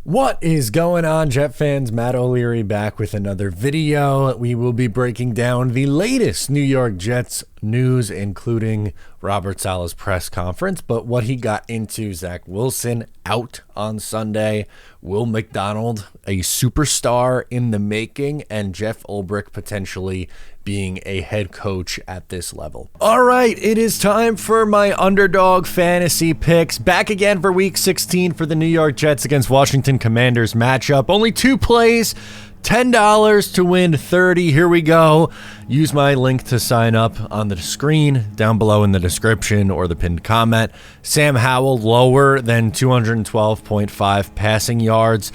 What is going on, Jet fans? Matt O'Leary back with another video. We will be breaking down the latest New York Jets news, including Robert Saleh's press conference, but what he got into: Zach Wilson out on Sunday, Will McDonald, a superstar in the making, and Jeff Ulbrich potentially being a head coach at this level. All right, it is time for my Underdog Fantasy picks. Back again for Week 16 for the New York Jets against Washington Commanders matchup. Only 2 plays, $10 to win 30. Here we go. Use my link to sign up on the screen down below in the description or the pinned comment. Sam Howell lower than 212.5 passing yards.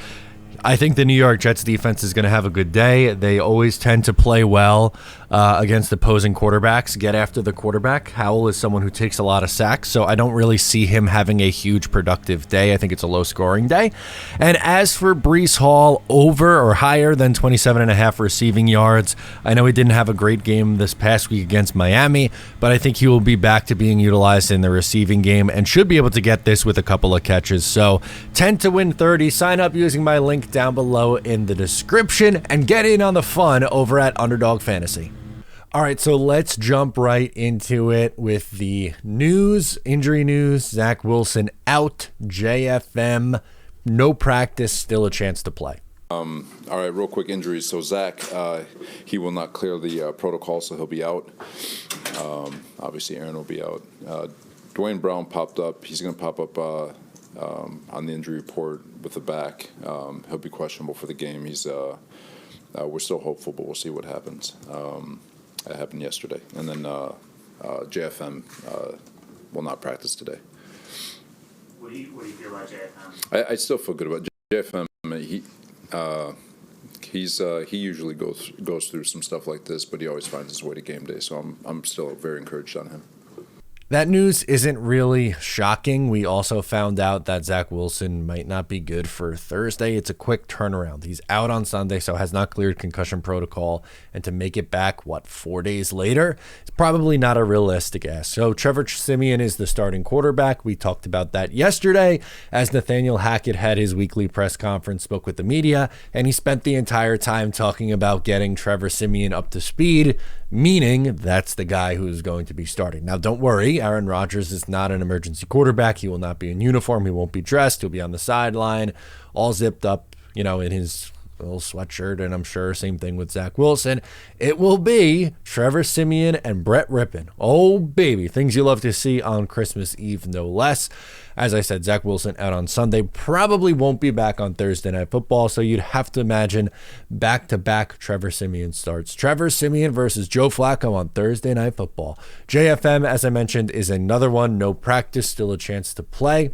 I think the New York Jets defense is going to have a good day. They always tend to play well against opposing quarterbacks, get after the quarterback. Howell is someone who takes a lot of sacks, so I don't really see him having a huge productive day. I think it's a low-scoring day. And as for Breece Hall, over or higher than 27.5 receiving yards. I know he didn't have a great game this past week against Miami, but I think he will be back to being utilized in the receiving game and should be able to get this with a couple of catches. So 10 to win 30. Sign up using my link down below in the description and get in on the fun over at Underdog Fantasy. All right, so let's jump right into it with the news, injury news. Zach Wilson out, JFM, no practice, still a chance to play. All right, real quick injuries. So Zach, he will not clear the protocol, so he'll be out. Obviously, Aaron will be out. Dwayne Brown popped up. He's going to pop up on the injury report with the back. He'll be questionable for the game. We're still hopeful, but we'll see what happens. That happened yesterday. And then JFM will not practice today. What do you feel about JFM? I still feel good about JFM. He usually goes through some stuff like this, but he always finds his way to game day. So I'm still very encouraged on him. That news isn't really shocking. We also found out that Zach Wilson might not be good for Thursday. It's a quick turnaround. He's out on Sunday, so has not cleared concussion protocol. And to make it back, 4 days later, it's probably not a realistic ask. So Trevor Siemian is the starting quarterback. We talked about that yesterday as Nathaniel Hackett had his weekly press conference, spoke with the media, and he spent the entire time talking about getting Trevor Siemian up to speed, meaning that's the guy who's going to be starting. Now, don't worry. Aaron Rodgers is not an emergency quarterback. He will not be in uniform. He won't be dressed. He'll be on the sideline, all zipped up, in his little sweatshirt, and I'm sure same thing with Zach Wilson. It will be Trevor Siemian and Brett Rippon. Oh, baby. Things you love to see on Christmas Eve, no less. As I said, Zach Wilson out on Sunday, probably won't be back on Thursday Night Football, so you'd have to imagine back-to-back Trevor Siemian starts. Trevor Siemian versus Joe Flacco on Thursday Night Football. JFM, as I mentioned, is another one. No practice, still a chance to play.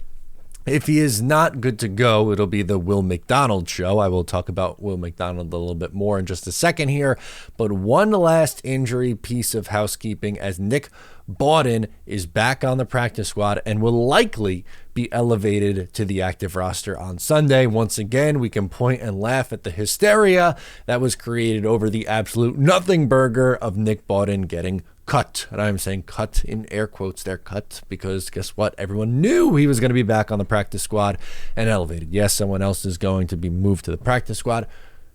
If he is not good to go, it'll be the Will McDonald show. I will talk about Will McDonald a little bit more in just a second here. But one last injury piece of housekeeping, as Nick Bawden is back on the practice squad and will likely be elevated to the active roster on Sunday. Once again, we can point and laugh at the hysteria that was created over the absolute nothing burger of Nick Bawden getting cut. And I'm saying cut in air quotes there, cut, because guess what? Everyone knew he was going to be back on the practice squad and elevated. Yes, someone else is going to be moved to the practice squad.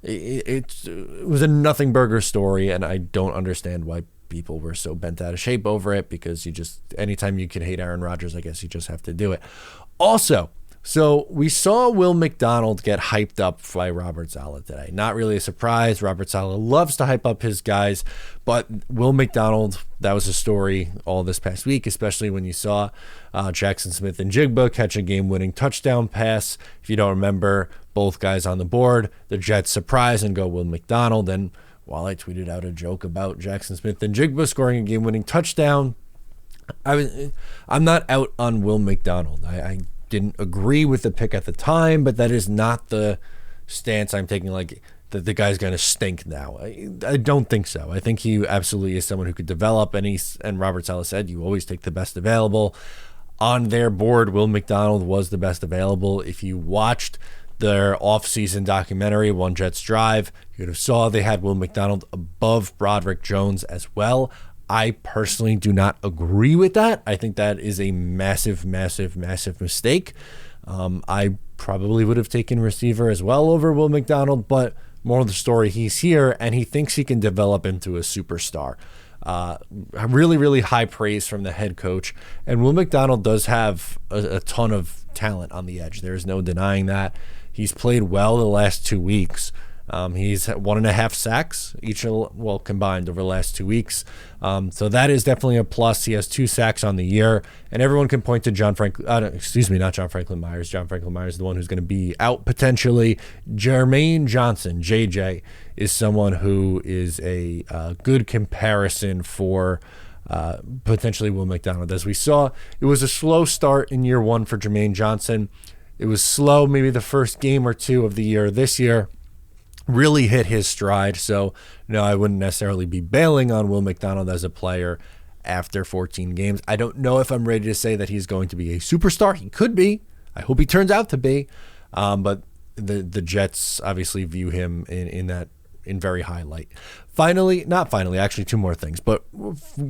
It was a nothing burger story, and I don't understand why people were so bent out of shape over it, because anytime you can hate Aaron Rodgers, I guess you just have to do it. Also, so we saw Will McDonald get hyped up by Robert Saleh today. Not really a surprise. Robert Saleh loves to hype up his guys, but Will McDonald, that was a story all this past week, especially when you saw Jackson Smith and Jigba catch a game-winning touchdown pass. If you don't remember, both guys on the board, the Jets surprise and go Will McDonald. And while I tweeted out a joke about Jackson Smith and Jigba scoring a game-winning touchdown, I'm not out on Will McDonald. I didn't agree with the pick at the time, but that is not the stance I'm taking, like that the guy's going to stink now. I don't think so. I think he absolutely is someone who could develop, and Robert Saleh said you always take the best available. On their board, Will McDonald was the best available. If you watched their off-season documentary, One Jets Drive, you'd have saw they had Will McDonald above Broderick Jones as well. I personally do not agree with that. I think that is a massive, massive, massive mistake. I probably would have taken receiver as well over Will McDonald, but more of the story, he's here and he thinks he can develop into a superstar. Really, really high praise from the head coach. And Will McDonald does have a ton of talent on the edge. There's no denying that. He's played well the last 2 weeks. He's had 1.5 sacks each, well, combined over the last 2 weeks. So that is definitely a plus. He has 2 sacks on the year, and everyone can point to John Franklin. Not John Franklin Myers. John Franklin Myers is the one who's going to be out potentially. Jermaine Johnson, JJ, is someone who is a good comparison for potentially Will McDonald. As we saw, it was a slow start in year 1 for Jermaine Johnson. It was slow maybe the first game or 2 of the year. This year really hit his stride. So, no, I wouldn't necessarily be bailing on Will McDonald as a player after 14 games. I don't know if I'm ready to say that he's going to be a superstar. He could be. I hope he turns out to be. But the Jets obviously view him in very high light. Actually 2 more things. But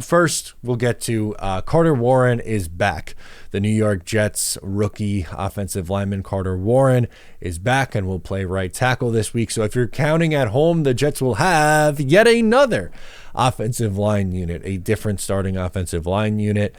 first, we'll get to Carter Warren is back. The New York Jets rookie offensive lineman Carter Warren is back and will play right tackle this week. So if you're counting at home, the Jets will have yet another offensive line unit, a different starting offensive line unit.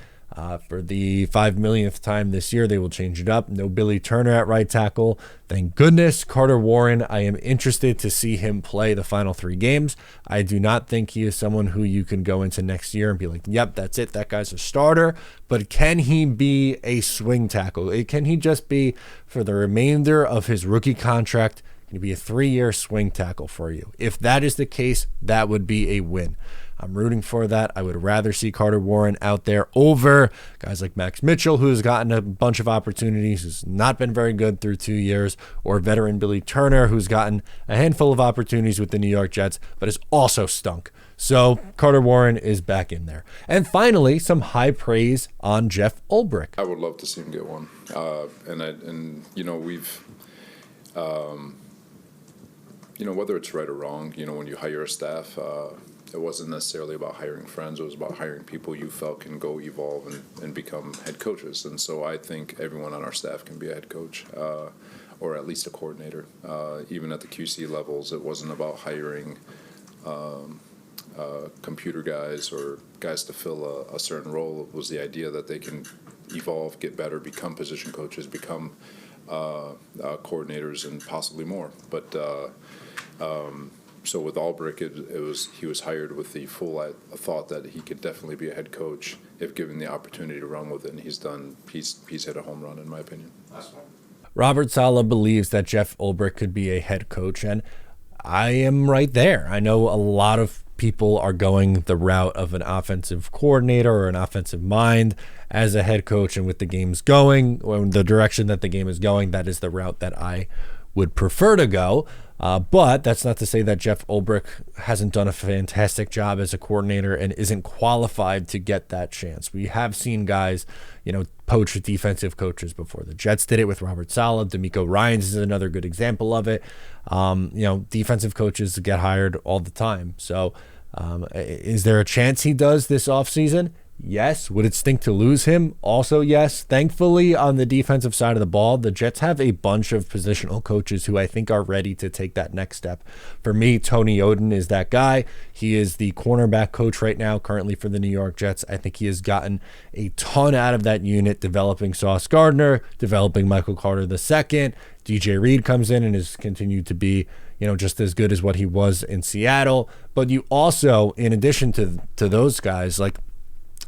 For the 5 millionth time this year, they will change it up. No Billy Turner at right tackle. Thank goodness. Carter Warren, I am interested to see him play the final 3 games. I do not think he is someone who you can go into next year and be like, yep, that's it. That guy's a starter. But can he be a swing tackle? Can he just be, for the remainder of his rookie contract, can he be a 3-year swing tackle for you? If that is the case, that would be a win. I'm rooting for that. I would rather see Carter Warren out there over guys like Max Mitchell, who's gotten a bunch of opportunities, who's not been very good through 2 years, or veteran Billy Turner, who's gotten a handful of opportunities with the New York Jets, but has also stunk. So Carter Warren is back in there. And finally, some high praise on Jeff Ulbrich. I would love to see him get one. We've whether it's right or wrong, when you hire a staff, it wasn't necessarily about hiring friends. It was about hiring people you felt can go evolve and become head coaches. And so I think everyone on our staff can be a head coach or at least a coordinator. Even at the QC levels, it wasn't about hiring computer guys or guys to fill a certain role. It was the idea that they can evolve, get better, become position coaches, become coordinators, and possibly more. But so with Ulbrich, he was hired with the full thought that he could definitely be a head coach if given the opportunity to run with it. And he's hit a home run, in my opinion. Robert Saleh believes that Jeff Ulbrich could be a head coach, and I am right there. I know a lot of people are going the route of an offensive coordinator or an offensive mind as a head coach, and with the game's going, or the direction that the game is going, that is the route that I would prefer to go. But that's not to say that Jeff Ulbrich hasn't done a fantastic job as a coordinator and isn't qualified to get that chance. We have seen guys, poach defensive coaches before. The Jets did it with Robert Saleh. D'Amico Ryans is another good example of it. Defensive coaches get hired all the time. So is there a chance he does this offseason? Yes. Would it stink to lose him? Also, yes. Thankfully, on the defensive side of the ball, the Jets have a bunch of positional coaches who I think are ready to take that next step. For me, Tony Oden is that guy. He is the cornerback coach right now, currently for the New York Jets. I think he has gotten a ton out of that unit, developing Sauce Gardner, developing Michael Carter II. DJ Reed comes in and has continued to be just as good as what he was in Seattle. But you also, in addition to those guys,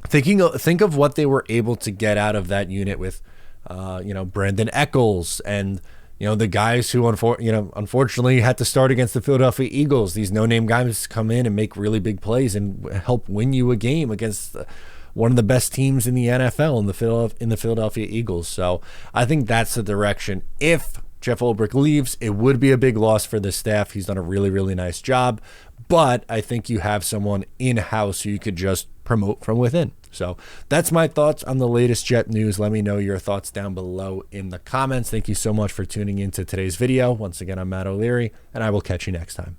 think of what they were able to get out of that unit with, Brandon Echols and, the guys who, unfortunately had to start against the Philadelphia Eagles. These no-name guys come in and make really big plays and help win you a game against one of the best teams in the NFL in the Philadelphia Eagles. So I think that's the direction. If Jeff Ulbrich leaves, it would be a big loss for the staff. He's done a really, really nice job. But I think you have someone in-house who you could just promote from within. So that's my thoughts on the latest Jet news. Let me know your thoughts down below in the comments. Thank you so much for tuning into today's video. Once again, I'm Matt O'Leary, and I will catch you next time.